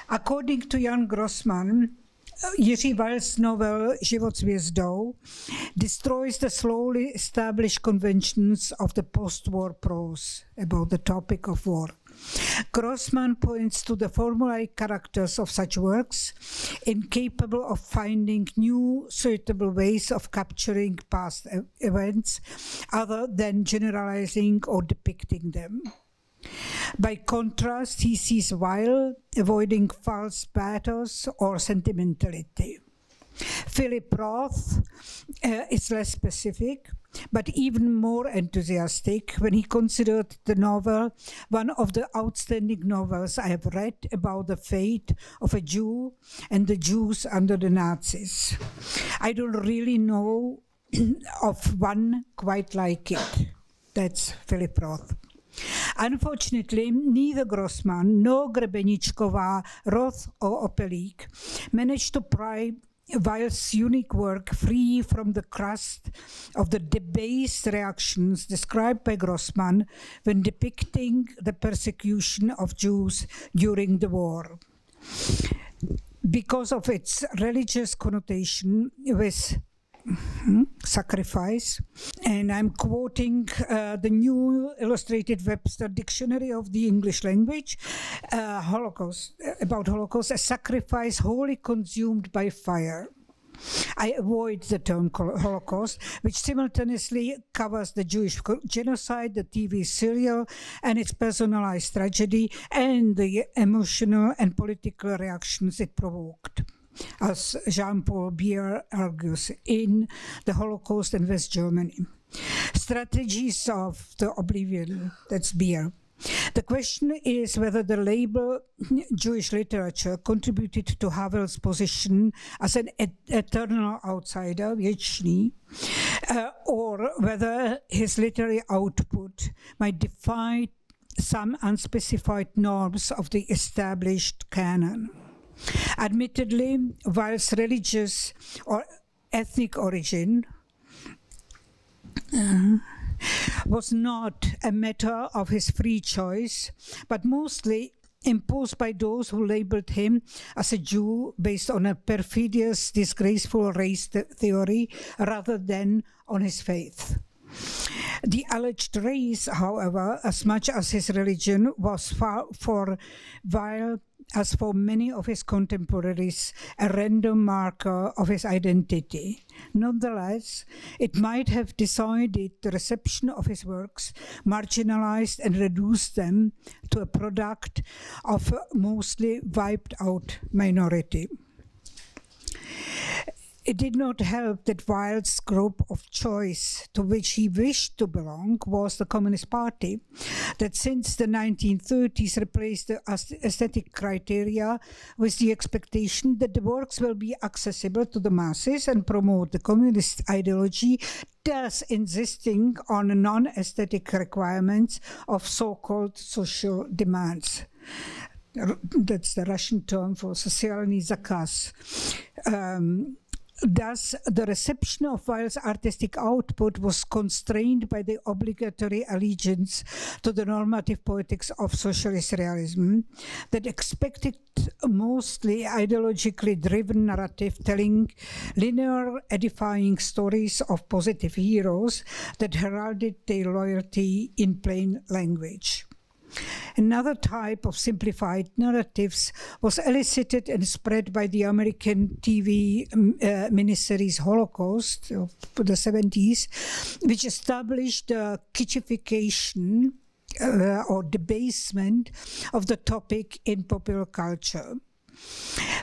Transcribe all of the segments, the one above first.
According to Jan Grossman, Jiří Weil's novel Život s hvězdou destroys the slowly established conventions of the post-war prose about the topic of war. Grossman points to the formulaic characters of such works, incapable of finding new suitable ways of capturing past events other than generalizing or depicting them. By contrast, he sees Weil avoiding false pathos or sentimentality. Philip Roth is less specific, but even more enthusiastic when he considered the novel one of the outstanding novels I have read about the fate of a Jew and the Jews under the Nazis. I don't really know of one quite like it. That's Philip Roth. Unfortunately, neither Grossman nor Grebeničková, Roth or Opelík managed to pry Weil's unique work free from the crust of the debased reactions described by Grossman when depicting the persecution of Jews during the war. Because of its religious connotation with sacrifice, and I'm quoting the new illustrated Webster Dictionary of the English language, Holocaust, about Holocaust, a sacrifice wholly consumed by fire. I avoid the term Holocaust, which simultaneously covers the Jewish genocide, the TV serial, and its personalized tragedy, and the emotional and political reactions it provoked, as Jean-Paul Bier argues in The Holocaust in West Germany. Strategies of the Oblivion, that's Bier. The question is whether the label Jewish literature contributed to Havel's position as an eternal outsider, Věčný, or whether his literary output might defy some unspecified norms of the established canon. Admittedly, Weil's religious or ethnic origin was not a matter of his free choice, but mostly imposed by those who labeled him as a Jew based on a perfidious, disgraceful race theory rather than on his faith. The alleged race, however, as much as his religion, was far for Weil, as for many of his contemporaries, a random marker of his identity. Nonetheless, it might have decided the reception of his works, marginalized and reduced them to a product of a mostly wiped out minority. It did not help that Weil's group of choice to which he wished to belong was the Communist Party, that since the 1930s replaced the aesthetic criteria with the expectation that the works will be accessible to the masses and promote the communist ideology, thus insisting on non-aesthetic requirements of so-called social demands. That's the Russian term for sociální zakaz. Thus, the reception of Weil's artistic output was constrained by the obligatory allegiance to the normative poetics of socialist realism that expected mostly ideologically driven narrative telling linear, edifying stories of positive heroes that heralded their loyalty in plain language. Another type of simplified narratives was elicited and spread by the American TV miniseries Holocaust of the 70s, which established the kitschification or debasement of the topic in popular culture.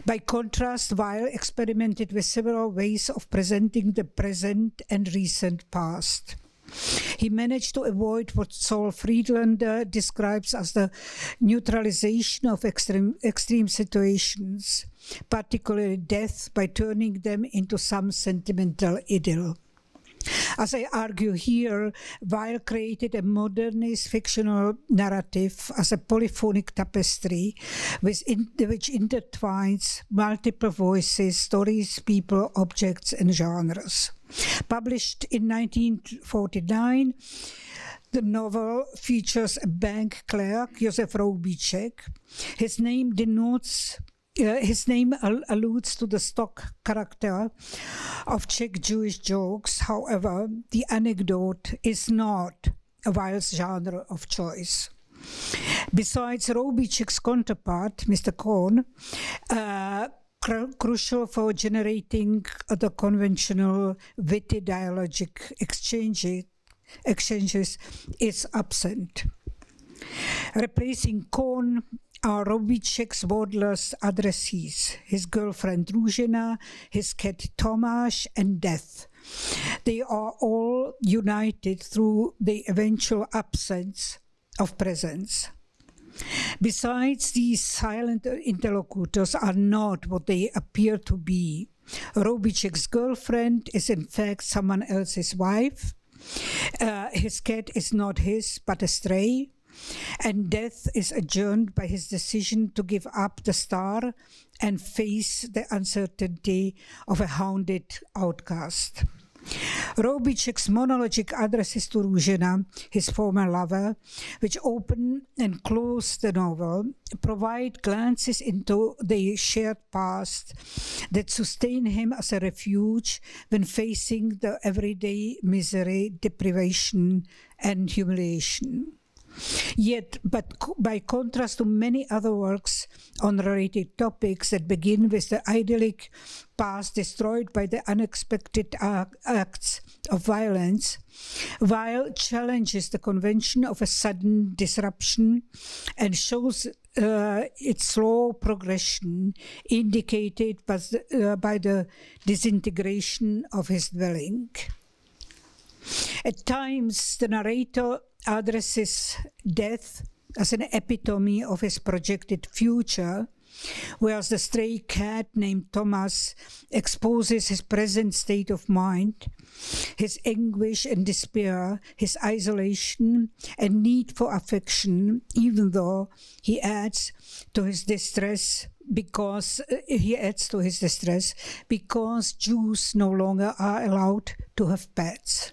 By contrast, Weil experimented with several ways of presenting the present and recent past. He managed to avoid what Saul Friedlander describes as the neutralization of extreme situations, particularly death, by turning them into some sentimental idyll. As I argue here, Weil created a modernist fictional narrative as a polyphonic tapestry which intertwines multiple voices, stories, people, objects, and genres. Published in 1949, The novel features a bank clerk, Josef Roubíček. His name alludes to the stock character of Czech Jewish jokes. However, the anecdote is not a Weil's genre of choice. Besides Roubíček's counterpart, Mr. Kohn, crucial for generating the conventional witty dialogic exchanges is absent. Replacing Kohn are Roubíček's wordless addressees, his girlfriend Růžena, his cat Tomáš, and death. They are all united through the eventual absence of presence. Besides, these silent interlocutors are not what they appear to be. Roubíček's girlfriend is in fact someone else's wife. His cat is not his, but a stray. And death is adjourned by his decision to give up the star and face the uncertainty of a hounded outcast. Roubíček's monologic addresses to Růžena, his former lover, which open and close the novel, provide glances into the shared past that sustain him as a refuge when facing the everyday misery, deprivation, and humiliation. Yet, but by contrast to many other works on related topics that begin with the idyllic past destroyed by the unexpected acts of violence, Weil challenges the convention of a sudden disruption and shows its slow progression indicated by the disintegration of his dwelling. At times, the narrator addresses death as an epitome of his projected future, whereas the stray cat named Thomas exposes his present state of mind, his anguish and despair, his isolation and need for affection, even though he adds to his distress because Jews no longer are allowed to have pets.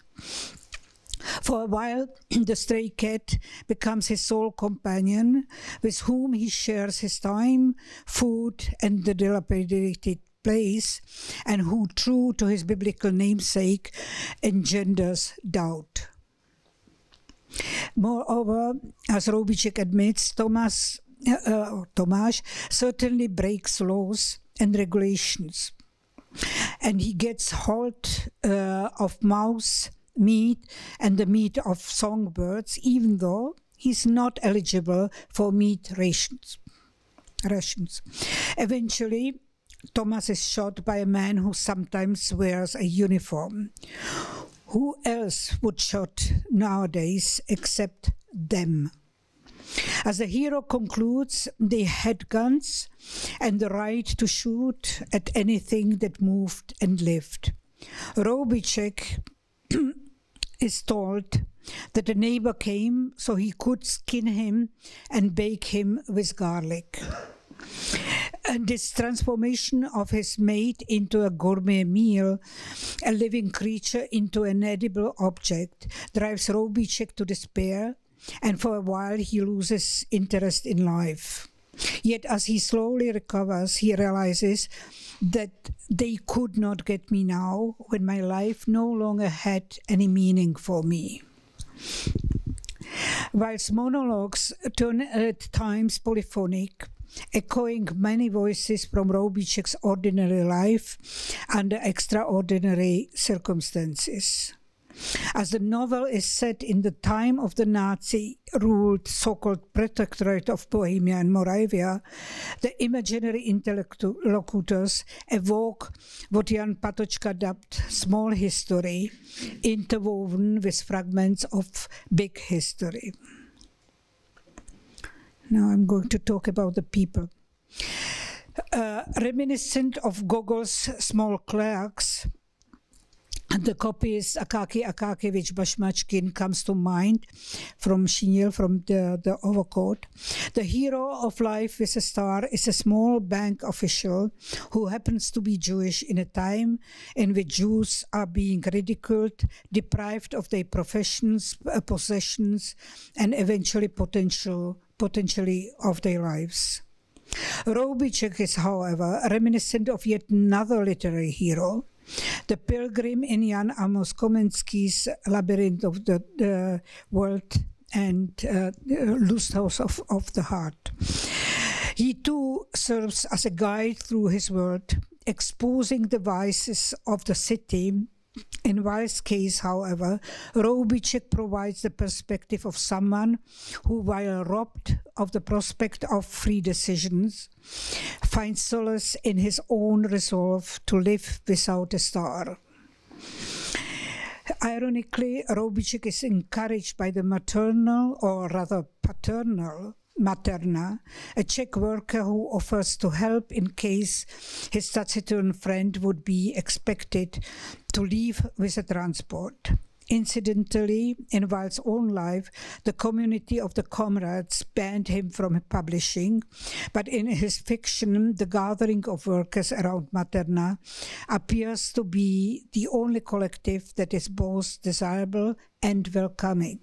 For a while, the stray cat becomes his sole companion, with whom he shares his time, food, and the dilapidated place, and who, true to his biblical namesake, engenders doubt. Moreover, as Roubíček admits, Tomáš certainly breaks laws and regulations, and he gets hold of mouse meat and the meat of songbirds, even though he's not eligible for meat rations. Eventually, Thomas is shot by a man who sometimes wears a uniform. Who else would shoot nowadays except them? As the hero concludes, they had guns and the right to shoot at anything that moved and lived. Roubíček is told that a neighbor came so he could skin him and bake him with garlic. And this transformation of his mate into a gourmet meal, a living creature into an edible object, drives Roubíček to despair, and for a while he loses interest in life. Yet as he slowly recovers, he realizes that they could not get me now when my life no longer had any meaning for me. Weil's monologues turn at times polyphonic, echoing many voices from Roubíček's ordinary life under extraordinary circumstances. As the novel is set in the time of the Nazi-ruled so-called protectorate of Bohemia and Moravia, the imaginary interlocutors evoke what Jan Patočka dubbed small history, interwoven with fragments of big history. Now I'm going to talk about the people. Reminiscent of Gogol's small clerks, the copyist Akaki Akakevich Bashmachkin comes to mind from Chinil, from the overcoat. The hero of Life with a Star is a small bank official who happens to be Jewish in a time in which Jews are being ridiculed, deprived of their professions, possessions, and eventually potentially of their lives. Robiček is, however, reminiscent of yet another literary hero, the pilgrim in Jan Amos Komenský's Labyrinth of the World and Lusthaus of the Heart. He too serves as a guide through his world, exposing the vices of the city. In Weil's case, however, Robiček provides the perspective of someone who, while robbed of the prospect of free decisions, finds solace in his own resolve to live without a star. Ironically, Robiček is encouraged by the maternal, or rather paternal, Materna, a Czech worker who offers to help in case his taciturn friend would be expected to leave with a transport. Incidentally, in Weil's own life, the community of the comrades banned him from publishing, but in his fiction, the gathering of workers around Materna appears to be the only collective that is both desirable and welcoming.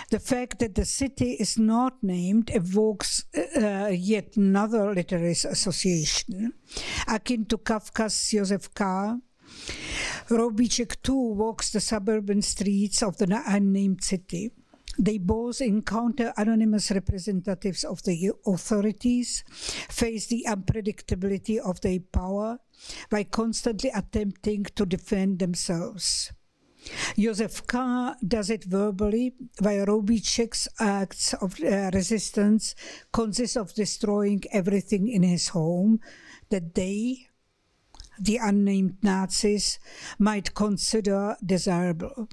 The fact that the city is not named evokes yet another literary association. Akin to Kafka's Josef K., Robiček too walks the suburban streets of the unnamed city. They both encounter anonymous representatives of the authorities, face the unpredictability of their power by constantly attempting to defend themselves. Josef K. does it verbally, while Robiček's acts of resistance consist of destroying everything in his home that they, the unnamed Nazis, might consider desirable.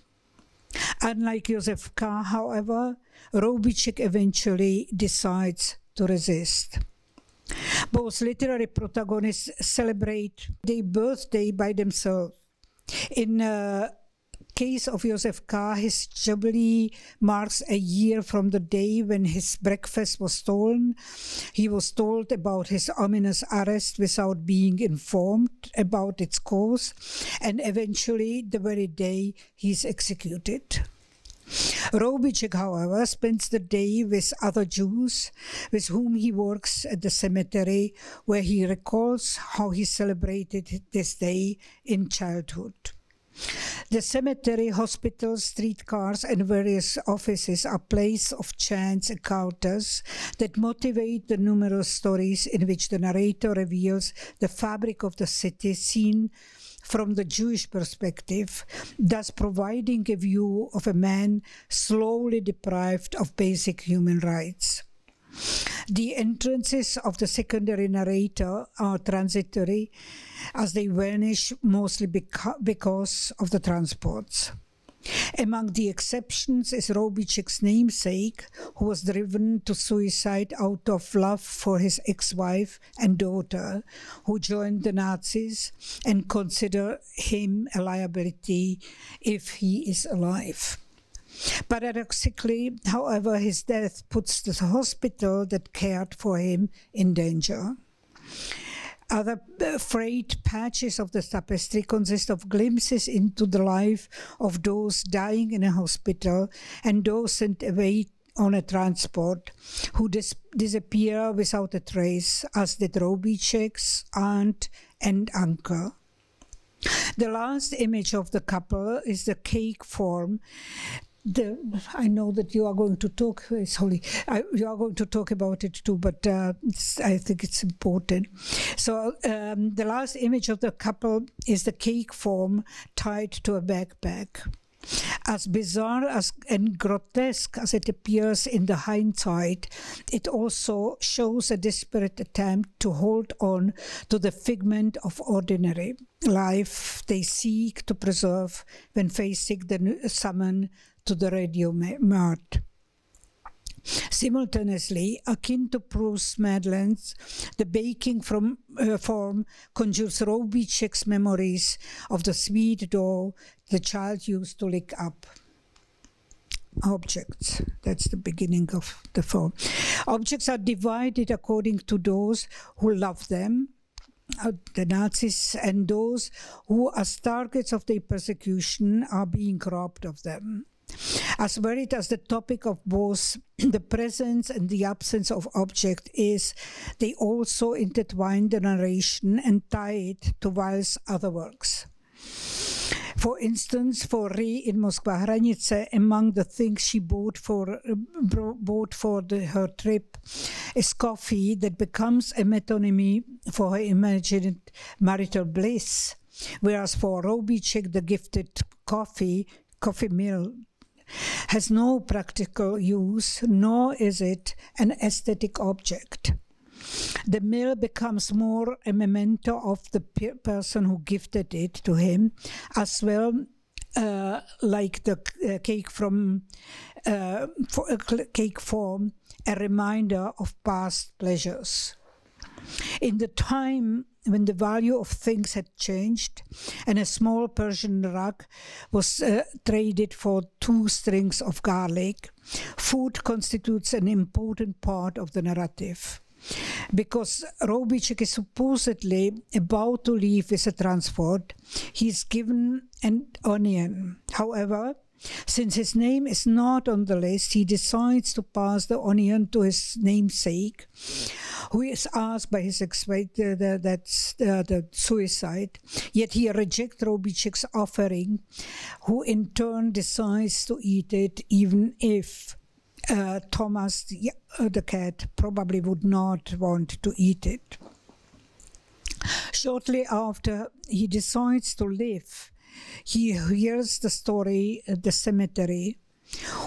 Unlike Josef K., however, Robiček eventually decides to resist. Both literary protagonists celebrate their birthday by themselves. In case of Josef K., his jubilee marks a year from the day when his breakfast was stolen. He was told about his ominous arrest without being informed about its cause, and eventually the very day he's executed. Robiček, however, spends the day with other Jews with whom he works at the cemetery, where he recalls how he celebrated this day in childhood. The cemetery, hospitals, streetcars, and various offices are places of chance encounters that motivate the numerous stories in which the narrator reveals the fabric of the city seen from the Jewish perspective, thus providing a view of a man slowly deprived of basic human rights. The entrances of the secondary narrator are transitory, as they vanish mostly because of the transports. Among the exceptions is Robiček's namesake, who was driven to suicide out of love for his ex-wife and daughter, who joined the Nazis and consider him a liability if he is alive. Paradoxically, however, his death puts the hospital that cared for him in danger. Other frayed patches of the tapestry consist of glimpses into the life of those dying in a hospital and those sent away on a transport who disappear without a trace, as did Robiček's aunt and uncle. The last image of the couple is the cake form. I know that you are going to talk, you are going to talk about it too, but I think it's important. So the last image of the couple is the cake form tied to a backpack. As bizarre and grotesque as it appears in the hindsight, it also shows a desperate attempt to hold on to the figment of ordinary life they seek to preserve when facing the summon to the radio mart. Simultaneously, akin to Proust's Madeleines, the baking form conjures Roubíček's memories of the sweet dough the child used to lick up. Objects, that's the beginning of the form. Objects are divided according to those who love them, the Nazis, and those who, as targets of their persecution, are being robbed of them. As varied as the topic of both the presence and the absence of object is, they also intertwine the narration and tie it to Weil's other works. For instance, for Rí in Moskva Hranice, among the things she bought for her trip is coffee that becomes a metonymy for her imagined marital bliss, whereas for Roubíček the gifted coffee mill has no practical use, nor is it an aesthetic object. The mill becomes more a memento of the person who gifted it to him, as well like the cake form, a reminder of past pleasures. In the time when the value of things had changed and a small Persian rug was traded for 2 strings of garlic, food constitutes an important part of the narrative. Because Roubíček is supposedly about to leave with a transport, he is given an onion. However, since his name is not on the list, he decides to pass the onion to his namesake, who is asked by his ex-wife, that's the suicide. Yet he rejects Roubíček's offering, who in turn decides to eat it, even if Thomas, the cat, probably would not want to eat it. Shortly after he decides to live, he hears the story at the cemetery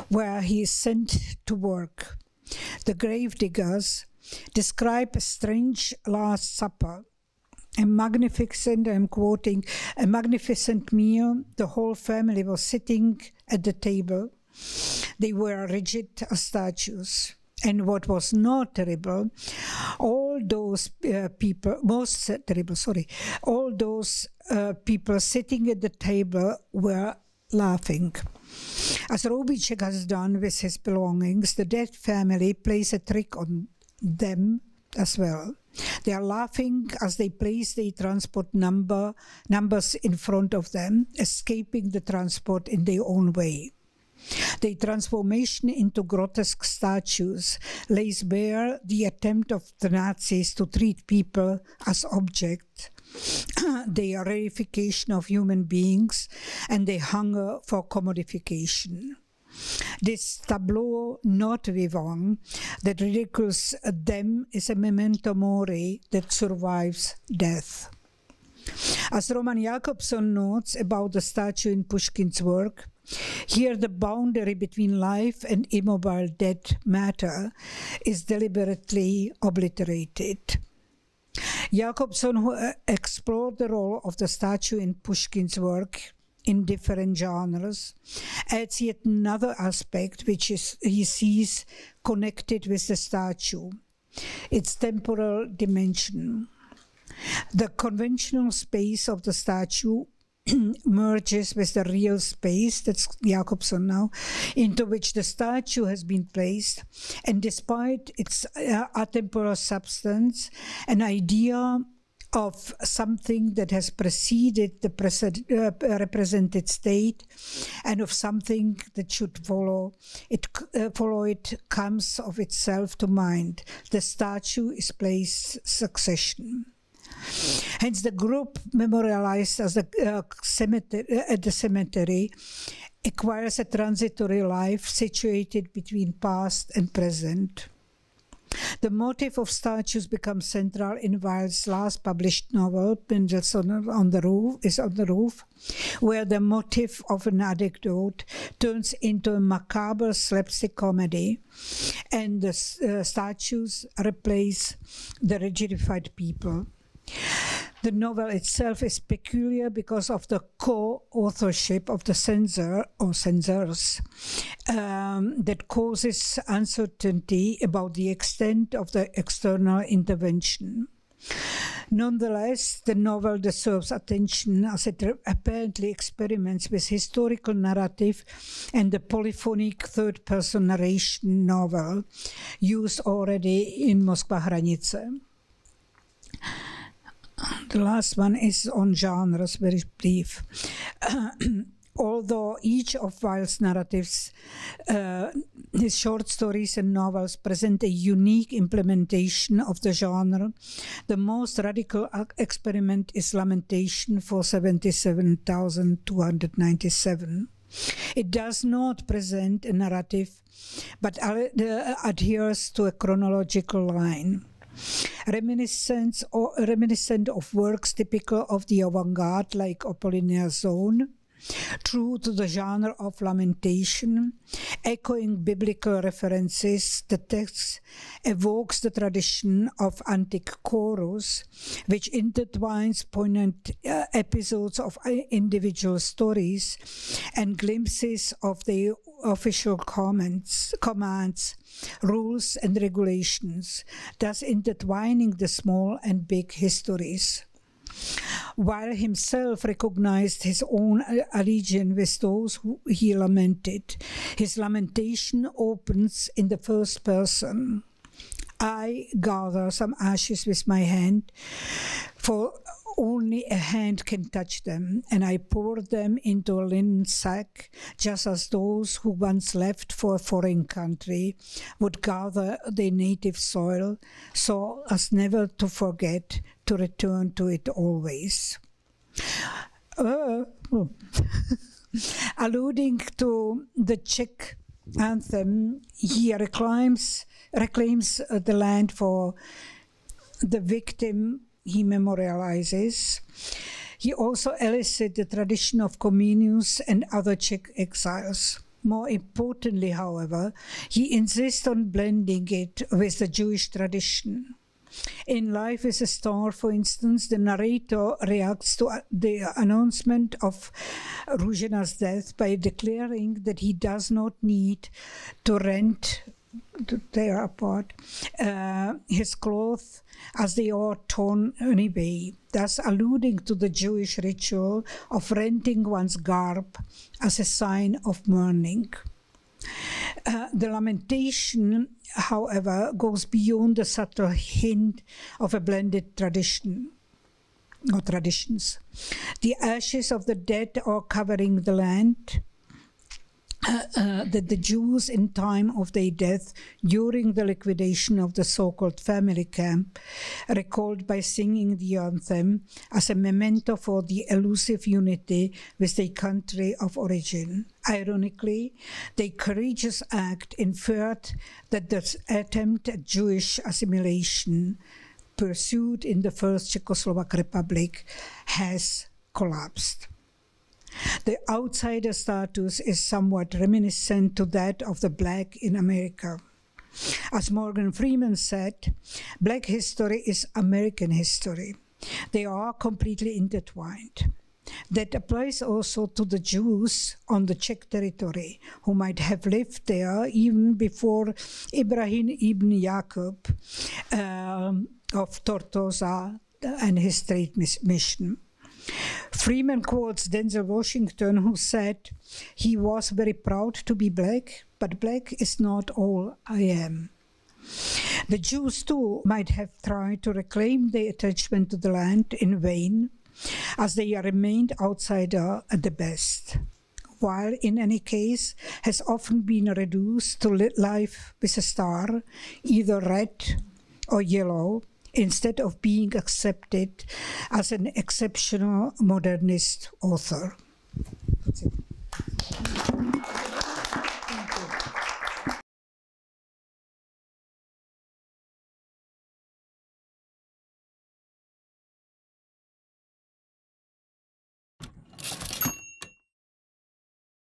where he is sent to work. The gravediggers describe a strange Last Supper, a magnificent, I'm quoting, a magnificent meal. The whole family was sitting at the table. They were rigid as statues. And what was not terrible, all those people sitting at the table were laughing. As Roubíček has done with his belongings, the dead family plays a trick on them as well. They are laughing as they place the transport numbers in front of them, escaping the transport in their own way. The transformation into grotesque statues lays bare the attempt of the Nazis to treat people as objects, their reification of human beings, and their hunger for commodification. This tableau not vivant that ridicules them is a memento mori that survives death. As Roman Jakobson notes about the statue in Pushkin's work, here the boundary between life and immobile dead matter is deliberately obliterated. Jakobson, who explored the role of the statue in Pushkin's work in different genres, adds yet another aspect which he sees connected with the statue, its temporal dimension. The conventional space of the statue merges with the real space, that's Jakobson now, into which the statue has been placed, and despite its atemporal substance, an idea of something that has preceded the represented state and of something that should follow it comes of itself to mind. The statue is placed succession. Hence, the group memorialized as at the cemetery acquires a transitory life situated between past and present. The motive of statues becomes central in Weil's last published novel, Mendelssohn on the Roof, where the motive of an anecdote turns into a macabre slapstick comedy, and the statues replace the rigidified people. The novel itself is peculiar because of the co-authorship of the censor or censors that causes uncertainty about the extent of the external intervention. Nonetheless, the novel deserves attention as it apparently experiments with historical narrative and the polyphonic third-person narration novel used already in Moskva Hranice. The last one is on genres, very brief. Although each of Weil's narratives, his short stories and novels present a unique implementation of the genre, the most radical experiment is Lamentation for 77,297. It does not present a narrative, but adheres to a chronological line. Reminiscent of works typical of the avant-garde like Apollinea's Zone, true to the genre of lamentation, echoing biblical references, the text evokes the tradition of antique chorus, which intertwines poignant episodes of individual stories and glimpses of the official commands, rules and regulations, thus intertwining the small and big histories. Weil himself recognized his own allegiance with those who he lamented, his lamentation opens in the first person. I gather some ashes with my hand, for only a hand can touch them, and I pour them into a linen sack, just as those who once left for a foreign country would gather their native soil, so as never to forget to return to it always. Alluding to the Czech anthem, he reclaims the land for the victim he memorializes. He also elicits the tradition of communions and other Czech exiles. More importantly, however, he insists on blending it with the Jewish tradition. In Life is a Star, for instance, the narrator reacts to the announcement of Růžena's death by declaring that he does not need to rent, to tear apart, his clothes as they are torn anyway, thus alluding to the Jewish ritual of renting one's garb as a sign of mourning. The lamentation, however, goes beyond the subtle hint of a blended tradition or traditions. The ashes of the dead are covering the land that the Jews in time of their death during the liquidation of the so-called family camp recalled by singing the anthem as a memento for the elusive unity with their country of origin. Ironically, their courageous act inferred that the attempt at Jewish assimilation pursued in the First Czechoslovak Republic has collapsed. The outsider status is somewhat reminiscent to that of the black in America. As Morgan Freeman said, black history is American history. They are completely intertwined. That applies also to the Jews on the Czech territory, who might have lived there even before Ibrahim ibn Yaqub of Tortosa and his trade mission. Freeman quotes Denzel Washington, who said, "He was very proud to be black, but black is not all I am." The Jews, too, might have tried to reclaim their attachment to the land in vain, as they remained outsider at the best. While, in any case, has often been reduced to life with a star, either red or yellow, instead of being accepted as an exceptional modernist author. That's it.